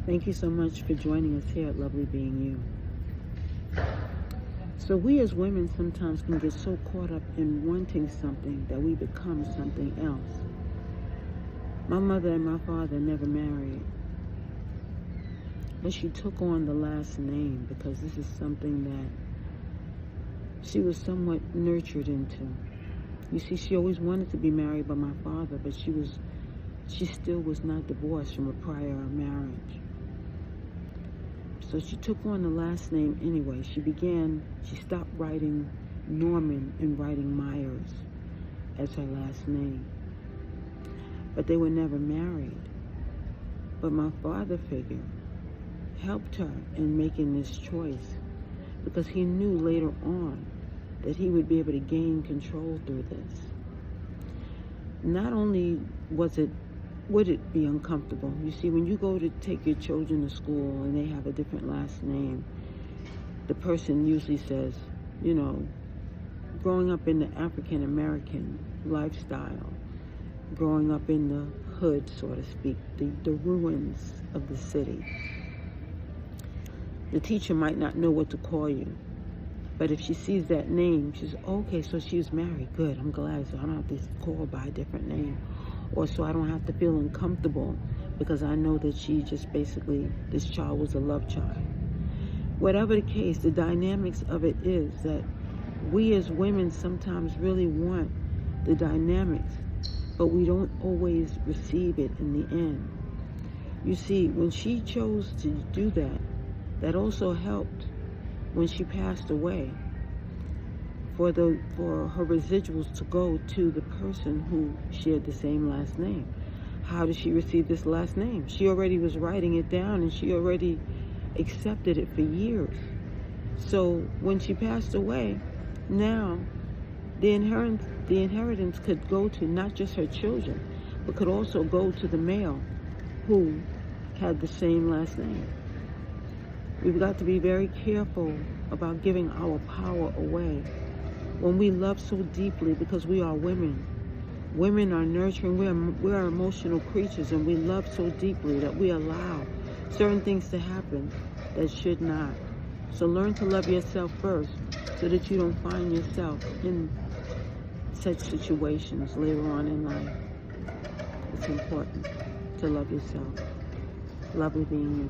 Thank you so much for joining us here at Lovely Being You. So we as women sometimes can get so caught up in wanting something that we become something else. My mother and my father never married, but she took on the last name because this is something that she was somewhat nurtured into. You see, she always wanted to be married by my father, but she still was not divorced from a prior marriage. So she took on the last name anyway. She stopped writing Norman and writing Myers as her last name. But they were never married. But my father figure helped her in making this choice because he knew later on that he would be able to gain control through this. Not only would it be uncomfortable. You see, when you go to take your children to school and they have a different last name, the person usually says, growing up in the African American lifestyle, growing up in the hood, so to speak, the ruins of the city, the teacher might not know what to call you. But if she sees that name, she's, okay, so she was married. Good, I'm glad, so I don't have to call by a different name. Or so I don't have to feel uncomfortable because I know that this child was a love child. Whatever the case, the dynamics of it is that we as women sometimes really want the dynamics, but we don't always receive it in the end. You see, when she chose to do that, that also helped when she passed away for her residuals to go to the person who shared the same last name. How did she receive this last name? She already was writing it down and she already accepted it for years. So when she passed away, now the inheritance could go to not just her children, but could also go to the male who had the same last name. We've got to be very careful about giving our power away when we love so deeply, because we are women. Women are nurturing. We are emotional creatures, and we love so deeply that we allow certain things to happen that should not. So learn to love yourself first so that you don't find yourself in such situations later on in life. It's important to love yourself. Lovely being you.